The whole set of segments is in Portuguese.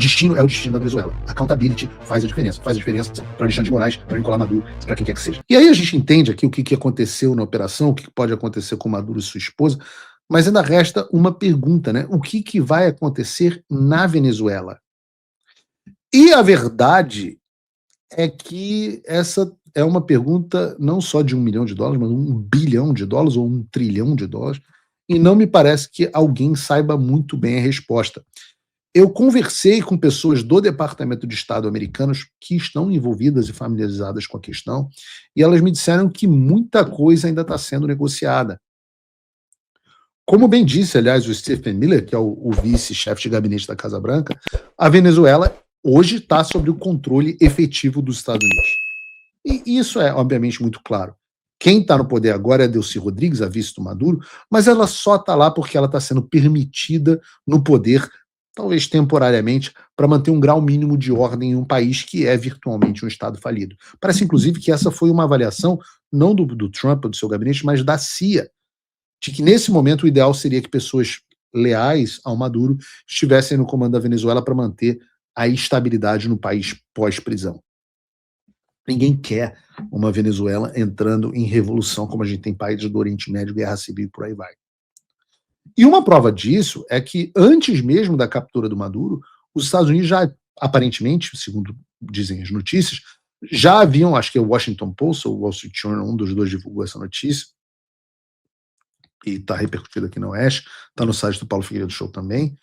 destino é o destino da Venezuela. Accountability faz a diferença. Faz a diferença para Alexandre de Moraes, para Nicolás Maduro, para quem quer que seja. E aí a gente entende aqui o que aconteceu na operação, o que pode acontecer com Maduro e sua esposa, mas ainda resta uma pergunta, né? O que vai acontecer na Venezuela? E a verdade é que essa é uma pergunta não só de $1 milhão, mas $1 bilhão ou $1 trilhão, e não me parece que alguém saiba muito bem a resposta. Eu conversei com pessoas do Departamento de Estado americanos que estão envolvidas e familiarizadas com a questão, e elas me disseram que muita coisa ainda está sendo negociada. Como bem disse, aliás, o Stephen Miller, que é o vice-chefe de gabinete da Casa Branca, a Venezuela hoje está sob o controle efetivo dos Estados Unidos. E isso é, obviamente, muito claro. Quem está no poder agora é a Delcy Rodrigues, a vice do Maduro, mas ela só está lá porque ela está sendo permitida no poder, talvez temporariamente, para manter um grau mínimo de ordem em um país que é virtualmente um Estado falido. Parece, inclusive, que essa foi uma avaliação, não do Trump ou do seu gabinete, mas da CIA, de que nesse momento o ideal seria que pessoas leais ao Maduro estivessem no comando da Venezuela para manter a estabilidade no país pós-prisão. Ninguém quer uma Venezuela entrando em revolução, como a gente tem países do Oriente Médio, guerra civil e por aí vai. E uma prova disso é que, antes mesmo da captura do Maduro, os Estados Unidos já, aparentemente, segundo dizem as notícias, já haviam, acho que é o Washington Post ou o Wall Street Journal, um dos dois divulgou essa notícia, e está repercutido aqui no Oeste, está no site do Paulo Figueiredo Show também.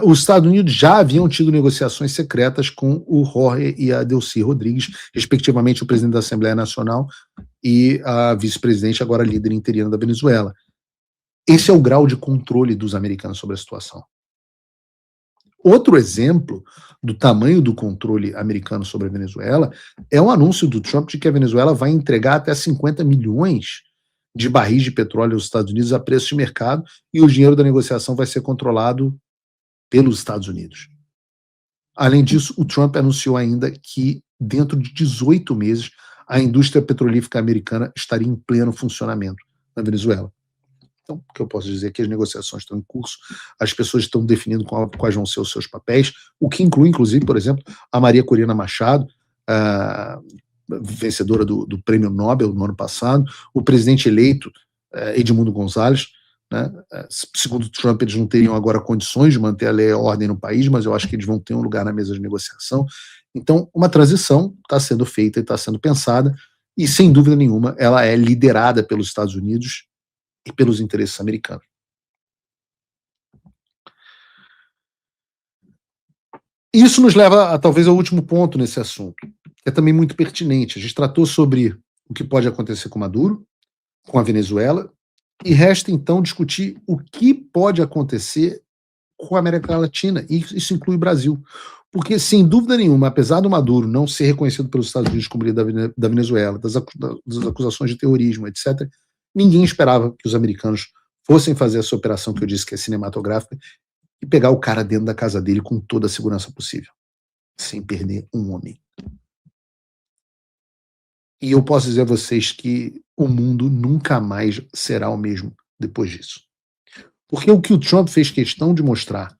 Os Estados Unidos já haviam tido negociações secretas com o Jorge e a Delcy Rodrigues, respectivamente o presidente da Assembleia Nacional e a vice-presidente, agora líder interina da Venezuela. Esse é o grau de controle dos americanos sobre a situação. Outro exemplo do tamanho do controle americano sobre a Venezuela é um anúncio do Trump de que a Venezuela vai entregar até 50 milhões de barris de petróleo aos Estados Unidos a preço de mercado, e o dinheiro da negociação vai ser controlado pelos Estados Unidos. Além disso, o Trump anunciou ainda que, dentro de 18 meses, a indústria petrolífera americana estaria em pleno funcionamento na Venezuela. Então, o que eu posso dizer é que as negociações estão em curso, as pessoas estão definindo quais vão ser os seus papéis, o que inclui, inclusive, por exemplo, a Maria Corina Machado, vencedora do Prêmio Nobel no ano passado, o presidente eleito, Edmundo González, né? Segundo Trump, eles não teriam agora condições de manter a lei e a ordem no país, mas eu acho que eles vão ter um lugar na mesa de negociação. Então, uma transição está sendo feita e está sendo pensada, e, sem dúvida nenhuma, ela é liderada pelos Estados Unidos e pelos interesses americanos. Isso nos leva, talvez, ao último ponto nesse assunto, que é também muito pertinente. A gente tratou sobre o que pode acontecer com Maduro, com a Venezuela, e resta, então, discutir o que pode acontecer com a América Latina, e isso inclui o Brasil. Porque, sem dúvida nenhuma, apesar do Maduro não ser reconhecido pelos Estados Unidos como líder da Venezuela, das acusações de terrorismo, etc., ninguém esperava que os americanos fossem fazer essa operação que eu disse que é cinematográfica e pegar o cara dentro da casa dele com toda a segurança possível, sem perder um homem. E eu posso dizer a vocês que o mundo nunca mais será o mesmo depois disso. Porque o que o Trump fez questão de mostrar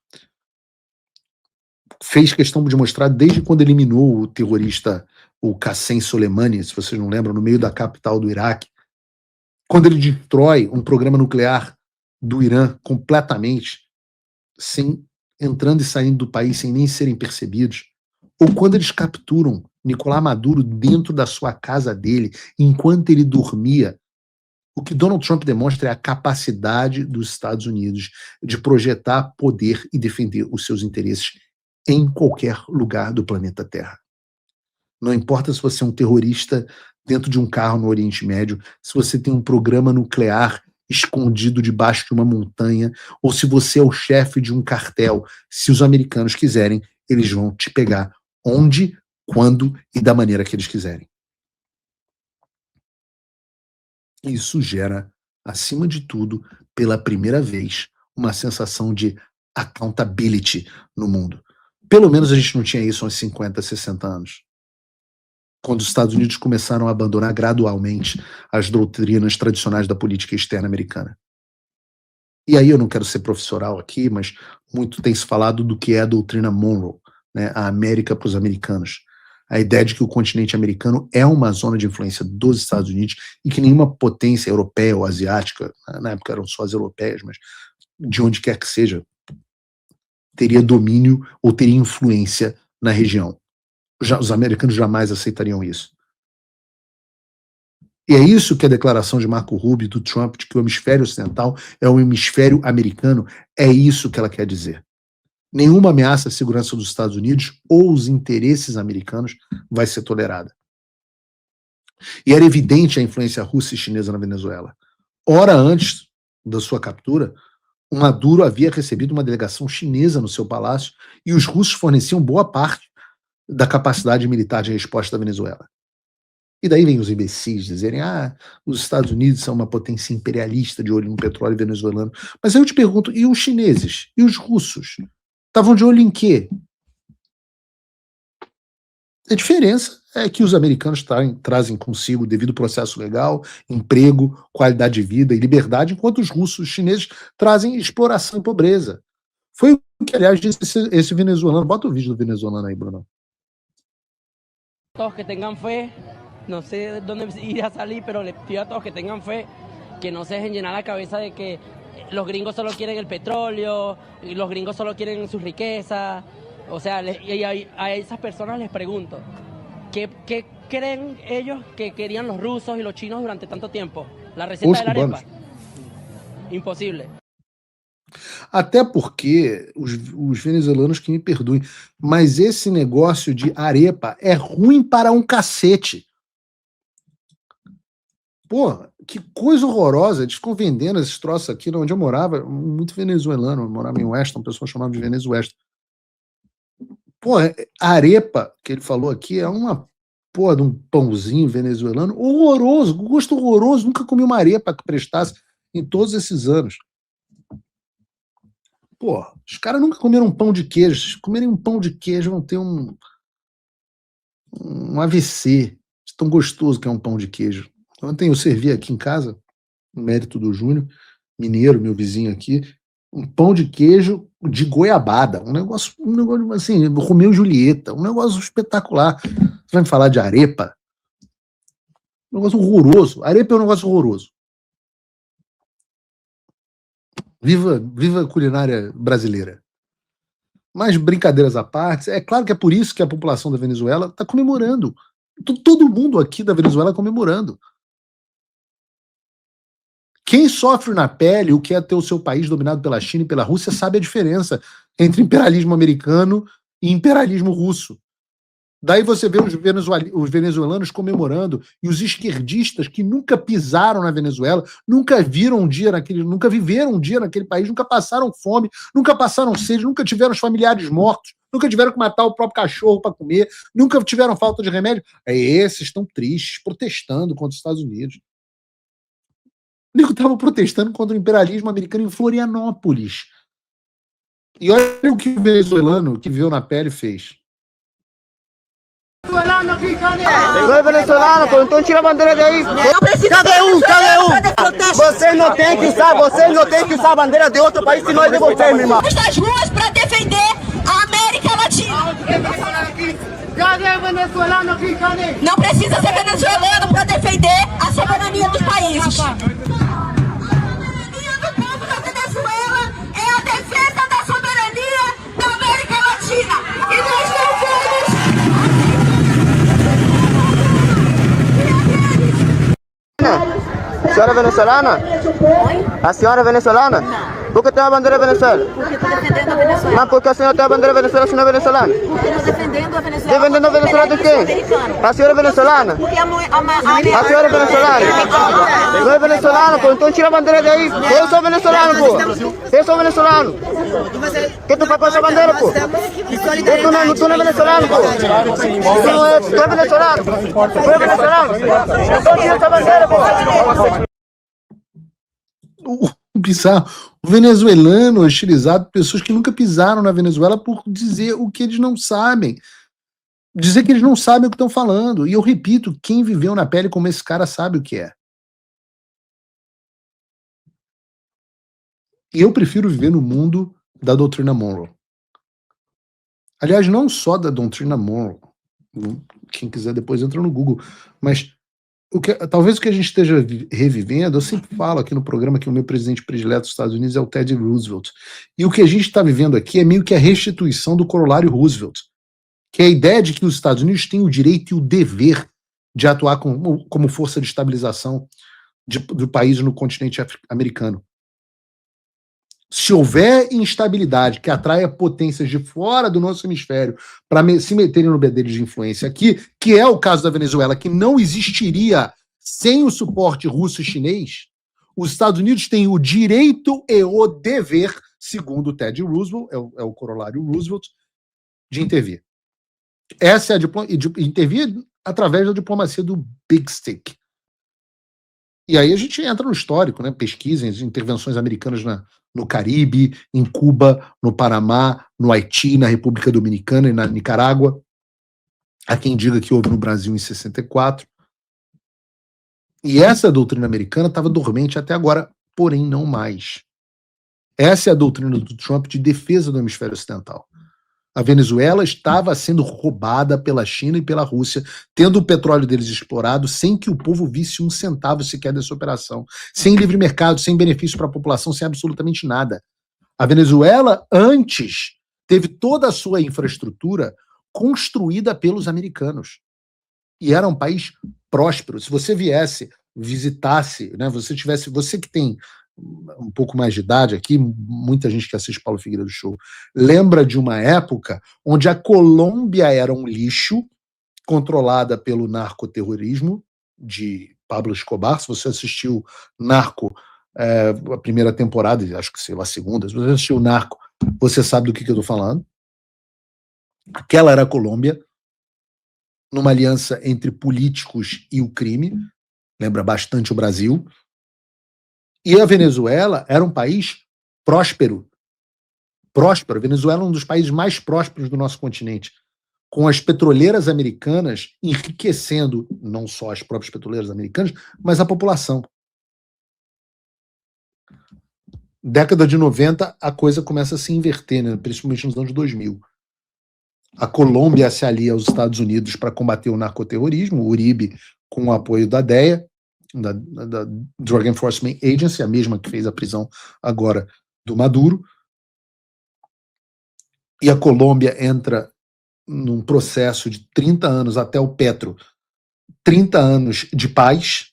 desde quando eliminou o terrorista, o Qassem Soleimani, se vocês não lembram, no meio da capital do Iraque, quando ele destrói um programa nuclear do Irã completamente, sem entrando e saindo do país sem nem serem percebidos, ou quando eles capturam Nicolás Maduro dentro da sua casa dele, enquanto ele dormia, o que Donald Trump demonstra é a capacidade dos Estados Unidos de projetar poder e defender os seus interesses em qualquer lugar do planeta Terra. Não importa se você é um terrorista dentro de um carro no Oriente Médio, se você tem um programa nuclear escondido debaixo de uma montanha, ou se você é o chefe de um cartel, se os americanos quiserem, eles vão te pegar onde, quando e da maneira que eles quiserem. Isso gera, acima de tudo, pela primeira vez, uma sensação de accountability no mundo. Pelo menos a gente não tinha isso há uns 50, 60 anos. Quando os Estados Unidos começaram a abandonar gradualmente as doutrinas tradicionais da política externa americana. E aí eu não quero ser professoral aqui, mas muito tem se falado do que é a doutrina Monroe, né, a América para os americanos. A ideia de que o continente americano é uma zona de influência dos Estados Unidos e que nenhuma potência europeia ou asiática, na época eram só as europeias, mas de onde quer que seja, teria domínio ou teria influência na região. Os americanos jamais aceitariam isso. E é isso que a declaração de Marco Rubio e do Trump, de que o hemisfério ocidental é o hemisfério americano, é isso que ela quer dizer. Nenhuma ameaça à segurança dos Estados Unidos ou os interesses americanos vai ser tolerada. E era evidente a influência russa e chinesa na Venezuela. Hora antes da sua captura, o Maduro havia recebido uma delegação chinesa no seu palácio e os russos forneciam boa parte da capacidade militar de resposta da Venezuela. E daí vem os imbecis dizerem, os Estados Unidos são uma potência imperialista de olho no petróleo venezuelano. Mas aí eu te pergunto, e os chineses? E os russos? Estavam de olho em quê? A diferença é que os americanos trazem consigo devido processo legal, emprego, qualidade de vida e liberdade, enquanto os russos, os chineses, trazem exploração e pobreza. Foi o que, aliás, disse esse venezuelano. Bota o vídeo do venezuelano aí, Bruno. Todos que tengan fe, no sé dónde irá a salir, pero les pido a todos que tengan fe, que no se dejen llenar la cabeza de que los gringos solo quieren el petróleo, y los gringos solo quieren sus riquezas. O sea, a esas personas les pregunto, ¿qué creen ellos que querían los rusos y los chinos durante tanto tiempo? ¿La receta de la arepa? Impossível. Até porque os venezuelanos que me perdoem, mas esse negócio de arepa é ruim para um cacete. Pô, que coisa horrorosa, eles ficam vendendo esses troços aqui onde eu morava, muito venezuelano, eu morava em Weston, o pessoal chamava de Venezuela. Pô, a arepa que ele falou aqui é uma porra de um pãozinho venezuelano horroroso, gosto horroroso, nunca comi uma arepa que prestasse em todos esses anos. Pô, os caras nunca comeram um pão de queijo, se comerem um pão de queijo vão ter um AVC, de tão gostoso que é um pão de queijo. Ontem eu servi aqui em casa, no mérito do Júnior, mineiro, meu vizinho aqui, um pão de queijo de goiabada, um negócio assim, Romeu e Julieta, um negócio espetacular. Você vai me falar de arepa? Um negócio horroroso. Arepa é um negócio horroroso. Viva a culinária brasileira. Mas brincadeiras à parte, é claro que é por isso que a população da Venezuela está comemorando. Todo mundo aqui da Venezuela comemorando. Quem sofre na pele o que é ter o seu país dominado pela China e pela Rússia sabe a diferença entre imperialismo americano e imperialismo russo. Daí você vê os venezuelanos comemorando e os esquerdistas que nunca pisaram na Venezuela, nunca viveram um dia naquele país, nunca passaram fome, nunca passaram sede, nunca tiveram os familiares mortos, nunca tiveram que matar o próprio cachorro para comer, nunca tiveram falta de remédio. Esses estão tristes, protestando contra os Estados Unidos. O nego estava protestando contra o imperialismo americano em Florianópolis. E olha o que o venezuelano que viveu na pele fez. Dois venezuelanos, pô, então tira a bandeira daí. Cadê um? Vocês não têm que usar a bandeira de outro país que nós de vocês, meu irmão. Nas ruas para defender a América Latina. Cadê o venezuelano aqui? Cadê? Não precisa ser venezuelano para defender a soberania dos países. A soberania do povo da Venezuela é a defesa da soberania da América Latina. E nós não vamos... A senhora é venezuelana? A senhora é venezuelana? Por que tem a bandeira venezuela? Porque estou defendendo a Venezuela. Mas por que a senhora tem a bandeira venezuela se não é venezuelana? Porque estou defendendo a Venezuela. Defendendo a Venezuela do quê? A senhora é venezuelana? Porque A senhora é venezuelana? Não é venezuelana, pô, então tira a bandeira daí. Eu sou venezuelano, pô. Eu sou venezuelano. O que tu faz com essa bandeira, pô? Tu não é venezuelano, pô. Tu é venezuelano. Tu é venezuelano. Então tira essa bandeira, pô. Bizarro. O venezuelano hostilizado por pessoas que nunca pisaram na Venezuela por dizer o que eles não sabem. Dizer que eles não sabem o que estão falando. E eu repito, quem viveu na pele como esse cara sabe o que é. E eu prefiro viver no mundo da doutrina Monroe. Aliás, não só da doutrina Monroe. Quem quiser depois entra no Google. Mas talvez o que a gente esteja revivendo, eu sempre falo aqui no programa que o meu presidente predileto dos Estados Unidos é o Teddy Roosevelt. E o que a gente está vivendo aqui é meio que a restituição do corolário Roosevelt, que é a ideia de que os Estados Unidos têm o direito e o dever de atuar como força de estabilização do país no continente americano. Se houver instabilidade que atraia potências de fora do nosso hemisfério para se meterem no bedelho de influência aqui, que é o caso da Venezuela, que não existiria sem o suporte russo e chinês, os Estados Unidos têm o direito e o dever, segundo o Teddy Roosevelt, é o corolário Roosevelt, de intervir. Essa é a intervir através da diplomacia do Big Stick. E aí a gente entra no histórico, né? Pesquisem as intervenções americanas no Caribe, em Cuba, no Panamá, no Haiti, na República Dominicana e na Nicarágua. Há quem diga que houve no Brasil em 64. E essa doutrina americana estava dormente até agora, porém não mais. Essa é a doutrina do Trump de defesa do hemisfério ocidental. A Venezuela estava sendo roubada pela China e pela Rússia, tendo o petróleo deles explorado sem que o povo visse um centavo sequer dessa operação, sem livre mercado, sem benefício para a população, sem absolutamente nada. A Venezuela, antes, teve toda a sua infraestrutura construída pelos americanos. E era um país próspero. Se você visitasse, né, você que tem um pouco mais de idade aqui, muita gente que assiste Paulo Figueiredo Show, lembra de uma época onde a Colômbia era um lixo, controlada pelo narcoterrorismo de Pablo Escobar. Se você assistiu Narco, a primeira temporada, acho que sei lá, a segunda, se você assistiu Narco, você sabe do que eu estou falando. Aquela era a Colômbia, numa aliança entre políticos e o crime, lembra bastante o Brasil. E a Venezuela era um país próspero. A Venezuela é um dos países mais prósperos do nosso continente, com as petroleiras americanas enriquecendo não só as próprias petroleiras americanas, mas a população. Década de 90, a coisa começa a se inverter, né? Principalmente nos anos 2000. A Colômbia se alia aos Estados Unidos para combater o narcoterrorismo, o Uribe com o apoio da DEA, da Drug Enforcement Agency, a mesma que fez a prisão agora do Maduro. E a Colômbia entra num processo de 30 anos até o Petro, 30 anos de paz,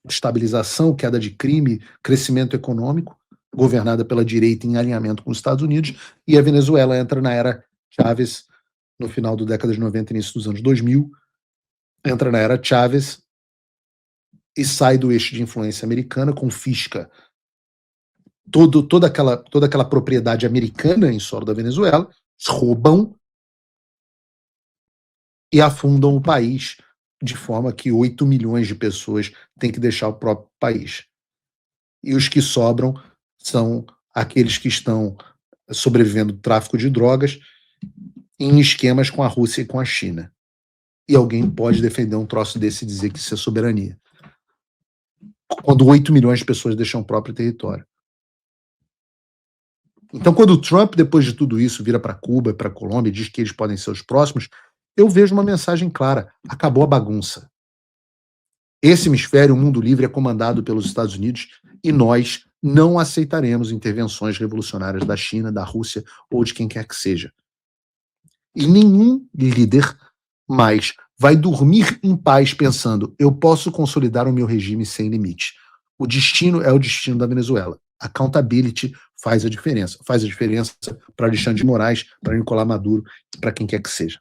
estabilização, queda de crime, crescimento econômico, governada pela direita em alinhamento com os Estados Unidos, e a Venezuela entra na era Chávez, no final da década de 90, início dos anos 2000, entra na era Chávez e sai do eixo de influência americana, confisca toda aquela propriedade americana em solo da Venezuela, roubam e afundam o país, de forma que 8 milhões de pessoas têm que deixar o próprio país. E os que sobram são aqueles que estão sobrevivendo do tráfico de drogas em esquemas com a Rússia e com a China. E alguém pode defender um troço desse e dizer que isso é soberania, quando 8 milhões de pessoas deixam o próprio território. Então, quando o Trump, depois de tudo isso, vira para Cuba, para a Colômbia e diz que eles podem ser os próximos, eu vejo uma mensagem clara: acabou a bagunça. Esse hemisfério, o mundo livre, é comandado pelos Estados Unidos e nós não aceitaremos intervenções revolucionárias da China, da Rússia ou de quem quer que seja. E nenhum líder mais vai dormir em paz pensando: eu posso consolidar o meu regime sem limite. O destino é o destino da Venezuela. Accountability faz a diferença. Faz a diferença para Alexandre de Moraes, para Nicolás Maduro, para quem quer que seja.